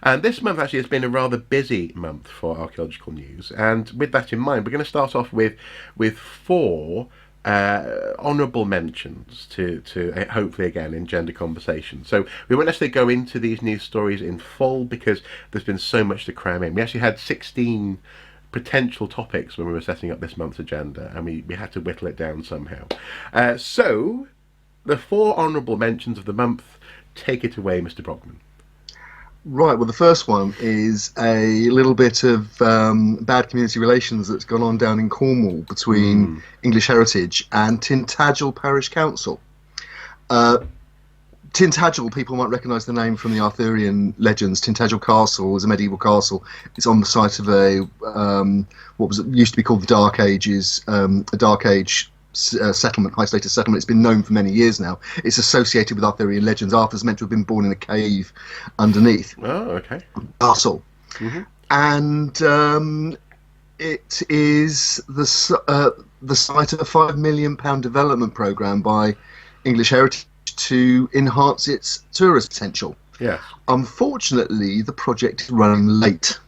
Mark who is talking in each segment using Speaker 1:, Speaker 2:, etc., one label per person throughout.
Speaker 1: And this month actually has been a rather busy month for archaeological news. And with that in mind, we're going to start off with four honourable mentions to hopefully again engender conversation. So we won't necessarily go into these news stories in full because there's been so much to cram in. We actually had 16 potential topics when we were setting up this month's agenda, and we had to whittle it down somehow. So the four honourable mentions of the month. Take it away, Mr. Brockman.
Speaker 2: Right, well, the first one is a little bit of bad community relations that's gone on down in Cornwall between English Heritage and Tintagel Parish Council. Tintagel, people might recognise the name from the Arthurian legends. Tintagel Castle is a medieval castle. It's on the site of a what was used to be called the Dark Ages, a Dark Age settlement, high status settlement. It's been known for many years now. It's associated with Arthurian legends. Arthur's meant to have been born in a cave underneath
Speaker 1: the
Speaker 2: castle, and it is the site of a £5 million development programme by English Heritage to enhance its tourist potential.
Speaker 1: Yes.
Speaker 2: Unfortunately, the project is running late.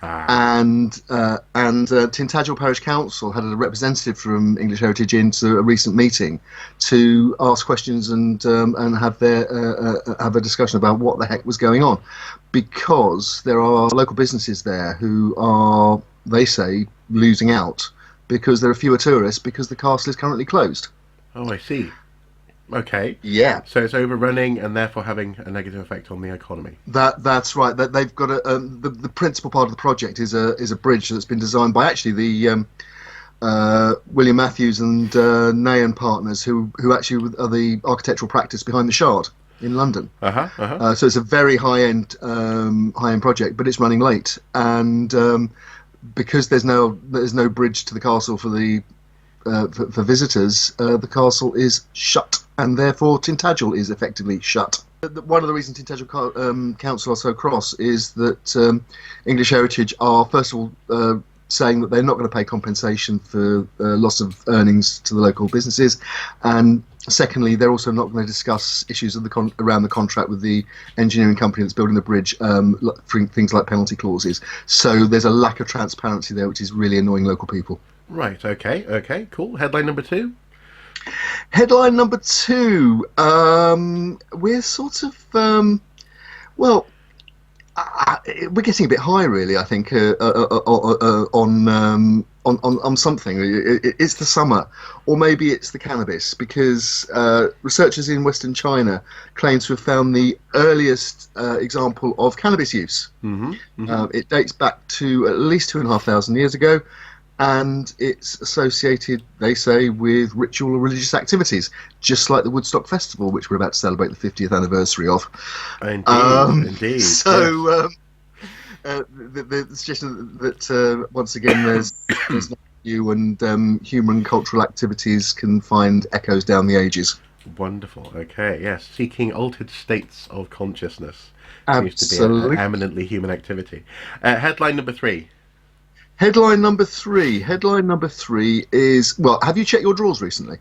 Speaker 2: And Tintagel Parish Council had a representative from English Heritage into a recent meeting to ask questions and have a discussion about what the heck was going on, because there are local businesses there who are, they say, losing out because there are fewer tourists because the castle is currently closed.
Speaker 1: Oh, I see. Okay.
Speaker 2: Yeah.
Speaker 1: So it's overrunning and therefore having a negative effect on the economy.
Speaker 2: That's right. That they've got the principal part of the project is a bridge that's been designed by actually the William Matthews and Nayan partners, who actually are the architectural practice behind the Shard in London. So it's a very high end project, but it's running late, and because there's no bridge to the castle for the for visitors, the castle is shut, and therefore Tintagel is effectively shut. One of the reasons Tintagel Council are so cross is that English Heritage are, first of all, saying that they're not going to pay compensation for loss of earnings to the local businesses, and secondly, they're also not going to discuss issues of around the contract with the engineering company that's building the bridge, things like penalty clauses. So there's a lack of transparency there, which is really annoying local people.
Speaker 1: Right, okay, cool. Headline number two?
Speaker 2: Headline number two, we're sort of, we're getting a bit high, really, I think, on something. It's the summer, or maybe it's the cannabis, because researchers in Western China claim to have found the earliest example of cannabis use. It dates back to at least 2,500 years ago, and it's associated, they say, with ritual or religious activities, just like the Woodstock Festival, which we're about to celebrate the 50th anniversary of.
Speaker 1: Indeed.
Speaker 2: So, yes. The suggestion that once again there's no new, and human and cultural activities can find echoes down the ages.
Speaker 1: Wonderful. Okay, yes. Seeking altered states of consciousness
Speaker 2: Absolutely.
Speaker 1: seems to be an eminently human activity. Headline number three.
Speaker 2: Headline number three is, well, have you checked your drawers recently?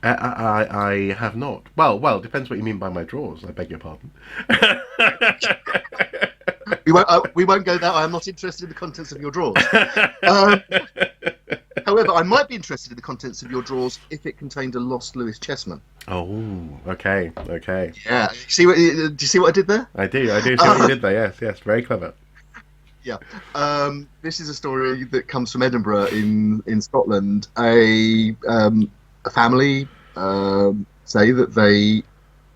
Speaker 1: I have not. Well, it depends what you mean by my drawers. I beg your pardon.
Speaker 2: We won't go there. I am not interested in the contents of your drawers. However, I might be interested in the contents of your drawers if it contained a lost Lewis Chessman.
Speaker 1: Oh, okay.
Speaker 2: Yeah. Do you see what I did there?
Speaker 1: I do see what you did there. Yes, very clever.
Speaker 2: Yeah, this is a story that comes from Edinburgh in Scotland. A family say that they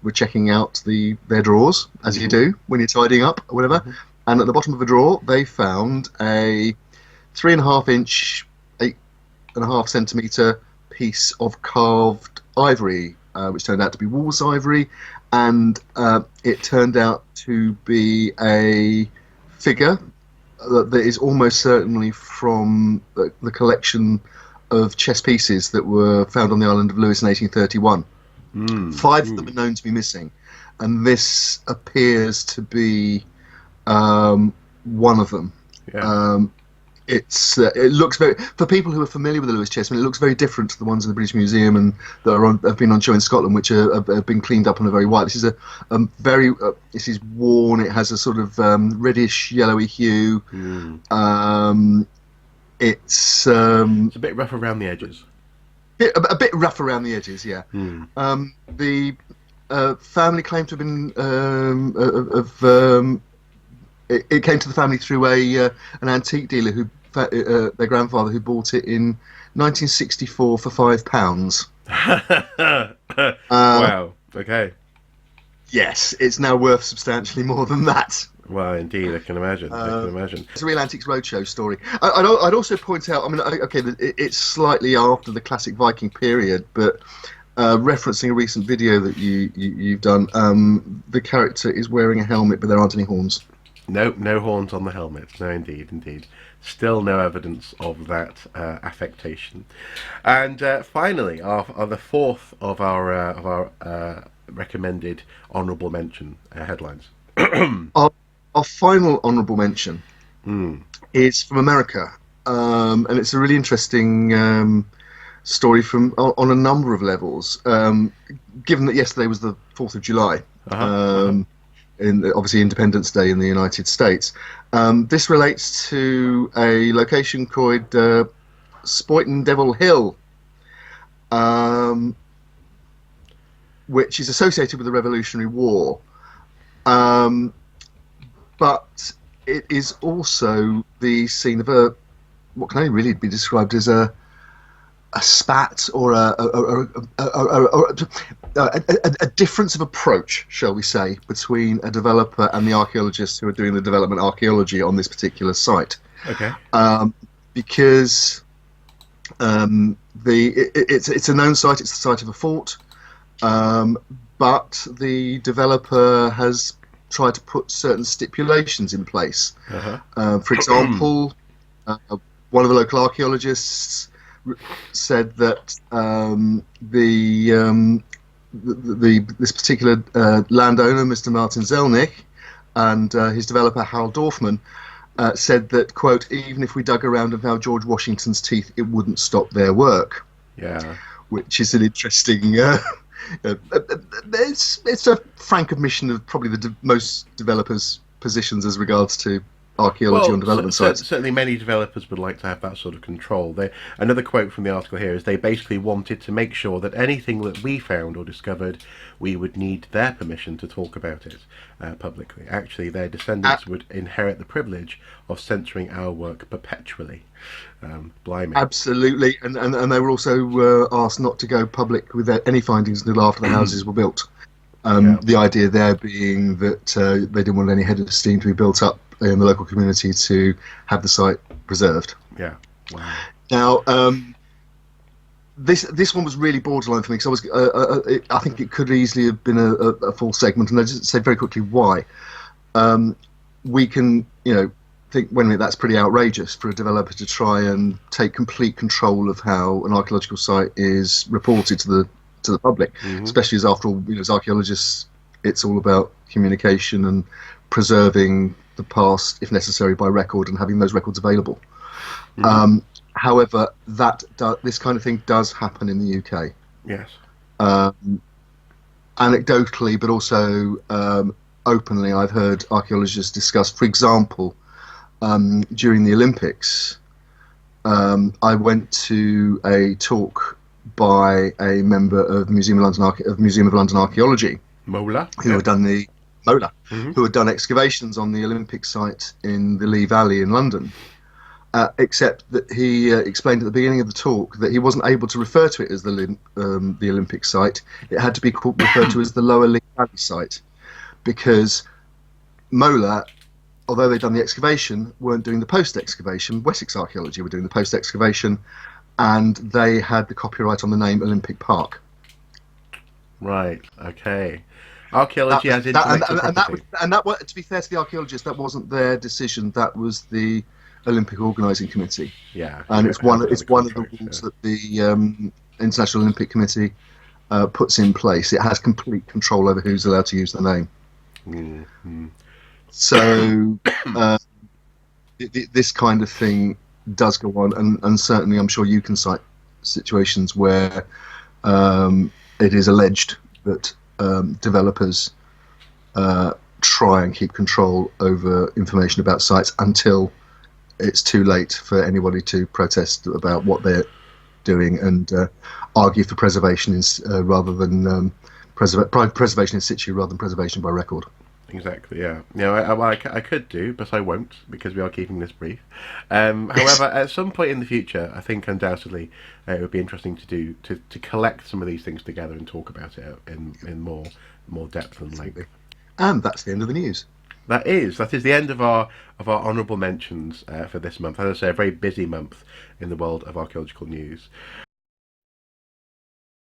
Speaker 2: were checking out their drawers, as you do when you're tidying up or whatever, and at the bottom of a drawer they found a 3.5 inch, 8.5 centimetre piece of carved ivory, which turned out to be wolf's ivory, and it turned out to be a figure that is almost certainly from the collection of chess pieces that were found on the island of Lewis in 1831. 5 of them are known to be missing, and this appears to be one of them.
Speaker 1: Yeah.
Speaker 2: it looks very, for people who are familiar with the Lewis Chessman, it looks very different to the ones in the British Museum and that have been on show in Scotland, which have been cleaned up and are very white. This is a very this is worn. It has a sort of reddish yellowy hue. It's
Speaker 1: a bit rough around the edges.
Speaker 2: A bit rough around the edges, yeah. The family claimed to have been it came to the family through an antique dealer who their grandfather who bought it in 1964 for £5.
Speaker 1: Wow. Okay.
Speaker 2: Yes, it's now worth substantially more than that.
Speaker 1: Well, indeed, I can imagine.
Speaker 2: It's a real Antiques Roadshow story. I'd also point out, I mean, okay, it's slightly after the classic Viking period, but referencing a recent video that you've done, the character is wearing a helmet, but there aren't any horns.
Speaker 1: No horns on the helmet. No, indeed. Still no evidence of that affectation. And finally, the fourth of our recommended honourable mention headlines.
Speaker 2: Our final honourable mention is from America, and it's a really interesting story on a number of levels. Given that yesterday was the 4th of July, obviously Independence Day in the United States, this relates to a location called Spuyten Duyvil Hill, which is associated with the Revolutionary War. But it is also the scene of what can only really be described as a spat or a difference of approach, shall we say, between a developer and the archaeologists who are doing the development archaeology on this particular site.
Speaker 1: Okay.
Speaker 2: Because it's a known site. It's the site of a fort, but the developer has tried to put certain stipulations in place. For example, one of the local archaeologists said that this particular landowner, Mr. Martin Zelnick, and his developer Harold Dorfman said that, quote, even if we dug around and found George Washington's teeth, it wouldn't stop their work.
Speaker 1: Yeah. Which
Speaker 2: is an interesting it's a frank admission of probably most developers' positions as regards to archaeology on development sites.
Speaker 1: Certainly many developers would like to have that sort of control. Another quote from the article here is they basically wanted to make sure that anything that we found or discovered, we would need their permission to talk about it publicly. Actually, their descendants would inherit the privilege of censoring our work perpetually. Blimey.
Speaker 2: Absolutely, and they were also asked not to go public with any findings until after the houses were built. The idea there being that they didn't want any head of steam to be built up in the local community to have the site preserved.
Speaker 1: Yeah. Wow.
Speaker 2: Now, this one was really borderline for me because I think it could easily have been a full segment, and I'll just say very quickly why. We can, think, wait a minute, that's pretty outrageous for a developer to try and take complete control of how an archaeological site is reported to the public, especially as, after all, as archaeologists, it's all about communication and preserving the past, if necessary, by record and having those records available. However, this kind of thing does happen in the UK.
Speaker 1: Yes.
Speaker 2: Anecdotally, but also openly, I've heard archaeologists discuss, for example, during the Olympics, I went to a talk by a member of Museum of London Archaeology,
Speaker 1: Mola,
Speaker 2: who had done excavations on the Olympic site in the Lee Valley in London. Except that he explained at the beginning of the talk that he wasn't able to refer to it as the Olympic site. It had to be referred to as the Lower Lee Valley site, because Mola, although they'd done the excavation, weren't doing the post-excavation. Wessex Archaeology were doing the post-excavation, and they had the copyright on the name Olympic Park.
Speaker 1: Right. Okay. Archaeology has intellectual property.
Speaker 2: And that, to be fair to the archaeologists, that wasn't their decision. That was the Olympic Organising Committee.
Speaker 1: Yeah.
Speaker 2: And it's one of the rules that the International Olympic Committee puts in place. It has complete control over who's allowed to use the name.
Speaker 1: Mm-hmm.
Speaker 2: So this kind of thing does go on, and certainly I'm sure you can cite situations where it is alleged that developers try and keep control over information about sites until it's too late for anybody to protest about what they're doing and argue for preservation rather than preservation in situ rather than preservation by record.
Speaker 1: Exactly, yeah. I could do, but I won't, because we are keeping this brief. However, at some point in the future, I think undoubtedly it would be interesting to collect some of these things together and talk about it in more depth and length.
Speaker 2: And that's the end of the news.
Speaker 1: That is the end of our honourable mentions for this month. As I say, a very busy month in the world of archaeological news.